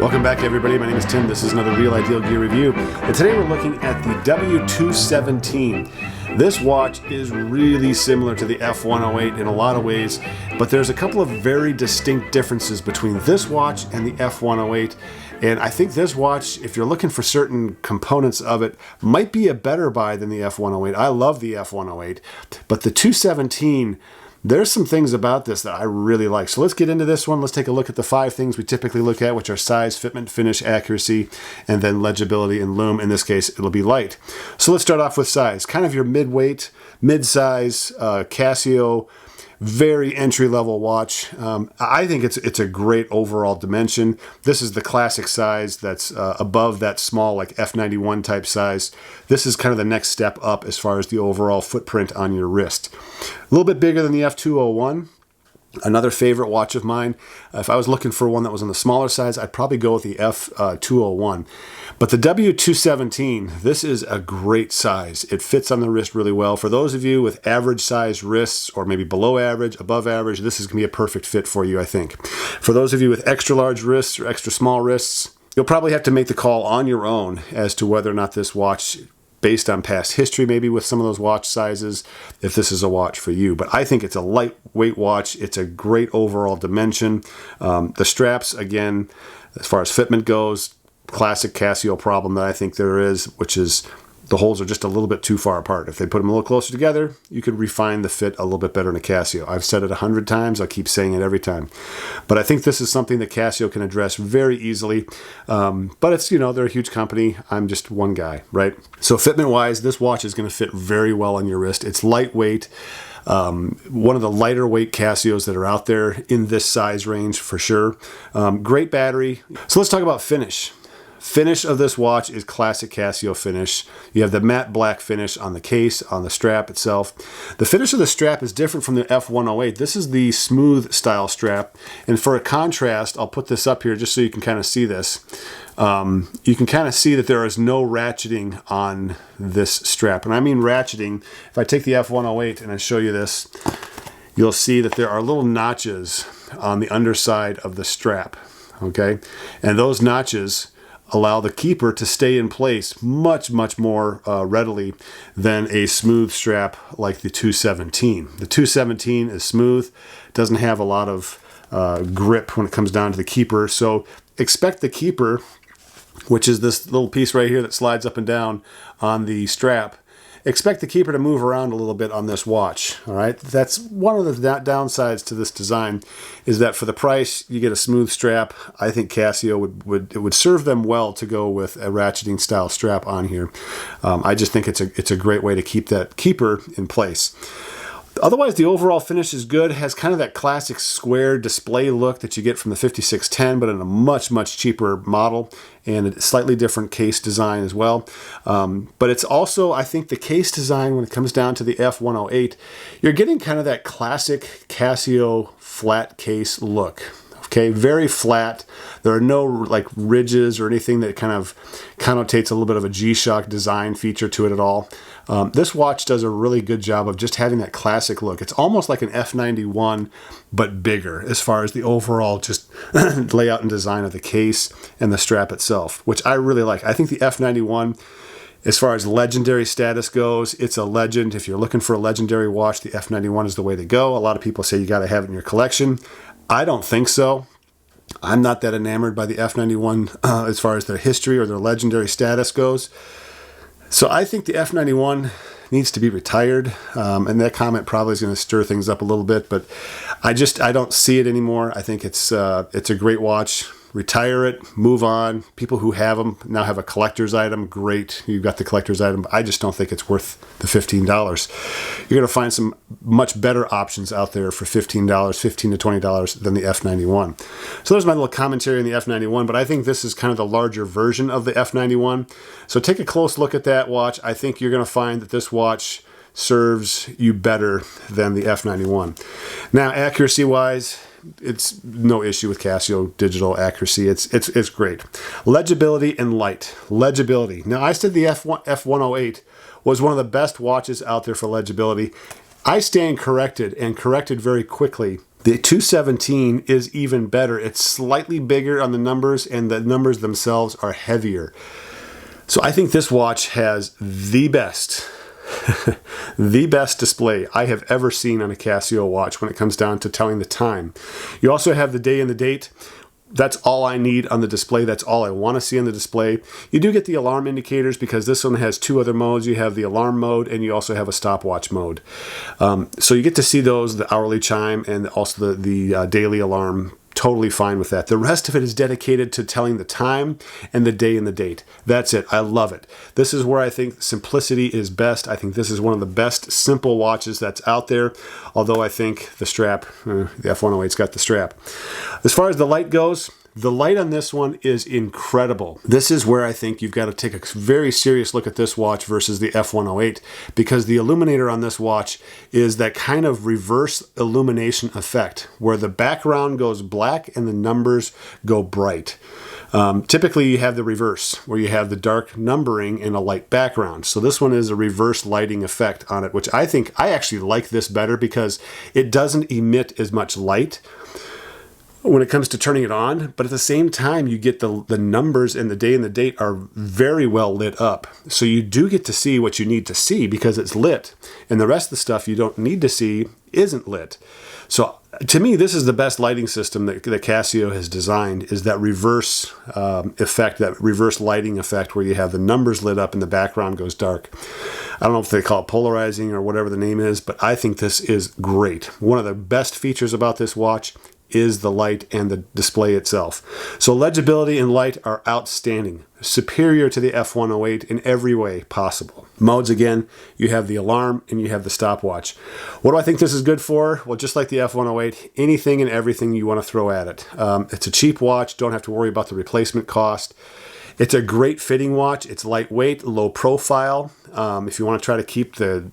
Welcome back, everybody. My name is Tim. This is another Real Ideal Gear review. And today we're looking at the W217. This watch is really similar to the F108 in a lot of ways, but there's a couple of very distinct differences between this watch and the F108. And I think this watch, if you're looking for certain components of it, might be a better buy than the F108. I love the F108, but the 217, there's some things about this that I really like. So let's get into this one. Let's take a look at the 5 things we typically look at, which are size, fitment, finish, accuracy, and then legibility and lume. In this case, it'll be light. So let's start off with size. Kind of your mid-weight, mid-size Casio, very entry-level watch. I think it's a great overall dimension. This is the classic size that's above that small, like F91 type size. This is kind of the next step up as far as the overall footprint on your wrist. A little bit bigger than the F201. Another favorite watch of mine. If I was looking for one that was on the smaller size, I'd probably go with the F201. But the W217, this is a great size. It fits on the wrist really well. For those of you with average size wrists, or maybe below average, above average, this is going to be a perfect fit for you, I think. For those of you with extra large wrists or extra small wrists, you'll probably have to make the call on your own as to whether or not this watch, based on past history, maybe with some of those watch sizes, if this is a watch for you. But I think it's a lightweight watch. It's a great overall dimension. The straps, again, as far as fitment goes, classic Casio problem that I think there is, which is the holes are just a little bit too far apart. If they put them a little closer together, you could refine the fit a little bit better in a Casio. I've said it 100 times. I'll keep saying it every time. But I think this is something that Casio can address very easily. But it's, you know, they're a huge company. I'm just one guy, right? So fitment-wise, this watch is going to fit very well on your wrist. It's lightweight. One of the lighter weight Casios that are out there in this size range for sure. Great battery. So let's talk about finish. Finish of this watch is classic Casio finish. You have the matte black finish on the case, on the strap itself. The finish of the strap is different from the F108. This is the smooth style strap. And for a contrast, I'll put this up here just so you can kind of see this. You can kind of see that there is no ratcheting on this strap. And I mean ratcheting. If I take the F108 and I show you this, you'll see that there are little notches on the underside of the strap. Okay? And those notches allow the keeper to stay in place much more readily than a smooth strap like the 217. The 217 is smooth, doesn't have a lot of grip when it comes down to the keeper, so expect the keeper, which is this little piece right here that slides up and down on the strap, expect the keeper to move around a little bit on this watch. All right, that's one of the downsides to this design, is that for the price you get a smooth strap. I think Casio would serve them well to go with a ratcheting style strap on here. I just think it's a great way to keep that keeper in place. Otherwise, the overall finish is good. It has kind of that classic square display look that you get from the 5610, but in a much cheaper model, and a slightly different case design as well. But it's also, I think, the case design, when it comes down to the F108, you're getting kind of that classic Casio flat case look. Okay, very flat. There are no like ridges or anything that kind of connotates a little bit of a G-Shock design feature to it at all. This watch does a really good job of just having that classic look. It's almost like an F91, but bigger as far as the overall just layout and design of the case and the strap itself, which I really like. I think the F91, as far as legendary status goes, it's a legend. If you're looking for a legendary watch, the F91 is the way to go. A lot of people say you got to have it in your collection. I don't think so. I'm not that enamored by the F91 as far as their history or their legendary status goes. So I think the F91 needs to be retired, and that comment probably is going to stir things up a little bit, but I don't see it anymore. I think it's a great watch. Retire it, move on. People who have them now have a collector's item. Great, you've got the collector's item. But I just don't think it's worth the $15. You're going to find some much better options out there for $15, $15 to $20 than the F91. So there's my little commentary on the F91, but I think this is kind of the larger version of the F91. So take a close look at that watch. I think you're going to find that this watch serves you better than the F91. Now, accuracy-wise, it's no issue with Casio digital accuracy. It's great. Legibility and light. Legibility. Now, I said the F108 was one of the best watches out there for legibility. I stand corrected, and corrected very quickly, The 217 is even better. It's slightly bigger on the numbers, and the numbers themselves are heavier. So I think this watch has the best, the best display I have ever seen on a Casio watch when it comes down to telling the time. You also have the day and the date. That's all I need on the display. That's all I want to see on the display. You do get the alarm indicators because this one has two other modes. You have the alarm mode and you also have a stopwatch mode. So you get to see those, the hourly chime and also the daily alarm. Totally fine with that. The rest of it is dedicated to telling the time and the day and the date. That's it. I love it. This is where I think simplicity is best. I think this is one of the best simple watches that's out there, although I think the strap, the F108's got the strap. As far as the light goes, the light on this one is incredible. This is where I think you've got to take a very serious look at this watch versus the F108, because the illuminator on this watch is that kind of reverse illumination effect where the background goes black and the numbers go bright. Typically you have the reverse where you have the dark numbering and a light background. So this one is a reverse lighting effect on it, which I actually like this better because it doesn't emit as much light when it comes to turning it on, but at the same time you get the numbers and the day and the date are very well lit up. So you do get to see what you need to see because it's lit, and the rest of the stuff you don't need to see isn't lit. So to me, this is the best lighting system that Casio has designed, is that reverse effect, that reverse lighting effect where you have the numbers lit up and the background goes dark. I don't know if they call it polarizing or whatever the name is, but I think this is great. One of the best features about this watch is the light and the display itself. So legibility and light are outstanding, superior to the F108 in every way possible. Modes, again, you have the alarm and you have the stopwatch. What do I think this is good for? Well, just like the F108, anything and everything you want to throw at it. It's a cheap watch, don't have to worry about the replacement cost. It's a great fitting watch. It's lightweight, low profile. If you want to try to keep the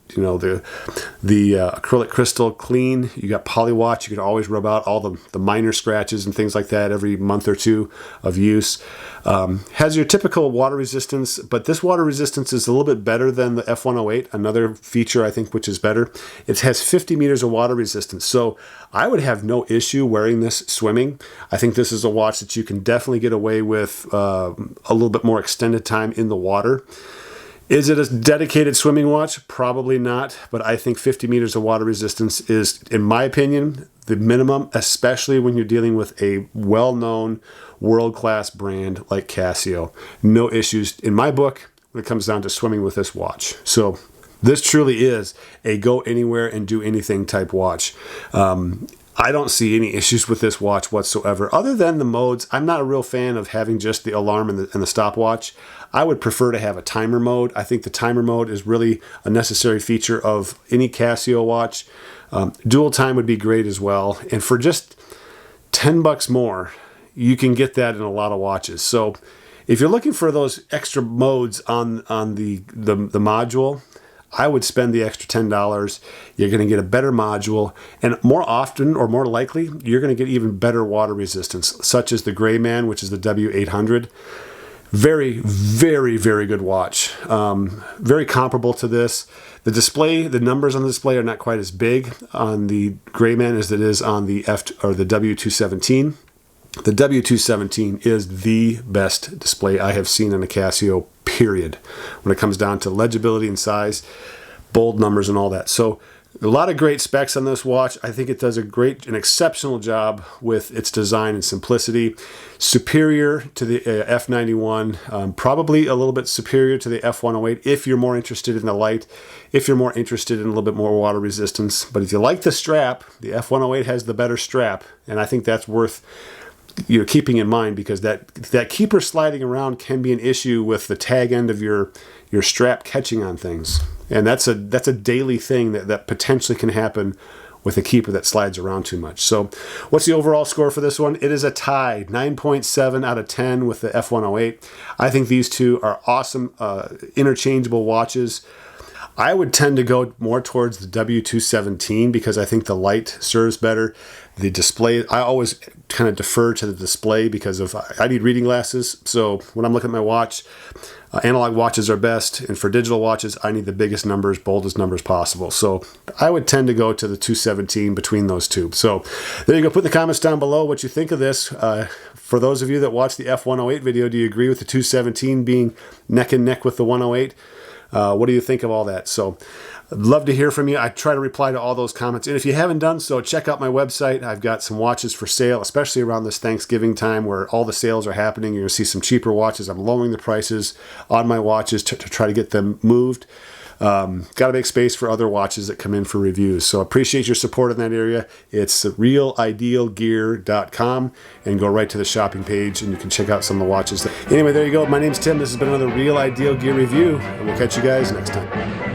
acrylic crystal clean, you got polywatch. You can always rub out all the minor scratches and things like that every month or two of use. Has your typical water resistance, but this water resistance is a little bit better than the F108. Another feature I think which is better, it has 50 meters of water resistance. So I would have no issue wearing this swimming. I think this is a watch that you can definitely get away with a little bit more extended time in the water. Is it a dedicated swimming watch? Probably not, but I think 50 meters of water resistance is, in my opinion, the minimum, especially when you're dealing with a well-known, world-class brand like Casio. No issues, in my book, when it comes down to swimming with this watch. So this truly is a go anywhere and do anything type watch. I don't see any issues with this watch whatsoever. Other than the modes, I'm not a real fan of having just the alarm and the stopwatch. I would prefer to have a timer mode. I think the timer mode is really a necessary feature of any Casio watch. Dual time would be great as well. And for just $10 more, you can get that in a lot of watches. So if you're looking for those extra modes on the module, I would spend the extra $10. You're going to get a better module, and more often or more likely, you're going to get even better water resistance, such as the Gray Man, which is the W800. Very, very, very good watch. Very comparable to this. The display, the numbers on the display are not quite as big on the Gray Man as it is on the W217. The W217 is the best display I have seen on a Casio, period, when it comes down to legibility and size, bold numbers and all that. So a lot of great specs on this watch. I think it does an exceptional job with its design and simplicity. Superior to the F91, probably a little bit superior to the F108 if you're more interested in the light, if you're more interested in a little bit more water resistance. But if you like the strap, the F108 has the better strap, and I think that's worth keeping in mind, because that keeper sliding around can be an issue with the tag end of your strap catching on things, and that's a daily thing that potentially can happen with a keeper that slides around too much. So what's the overall score for this one? It is a tie, 9.7 out of 10 with the F108. I think these two are awesome interchangeable watches. I would tend to go more towards the W217 because I think the light serves better. The display, I always kind of defer to the display because I need reading glasses. So when I'm looking at my watch, analog watches are best. And for digital watches, I need the biggest numbers, boldest numbers possible. So I would tend to go to the 217 between those two. So there you go. Put in the comments down below what you think of this. For those of you that watched the F108 video, do you agree with the 217 being neck and neck with the 108? What do you think of all that? So I'd love to hear from you. I try to reply to all those comments. And if you haven't done so, check out my website. I've got some watches for sale, especially around this Thanksgiving time where all the sales are happening. You're going to see some cheaper watches. I'm lowering the prices on my watches to try to get them moved. Got to make space for other watches that come in for reviews. So appreciate your support in that area. It's realidealgear.com and go right to the shopping page and you can check out some of the watches. Anyway, there you go. My name's Tim. This has been another Real Ideal Gear review and we'll catch you guys next time.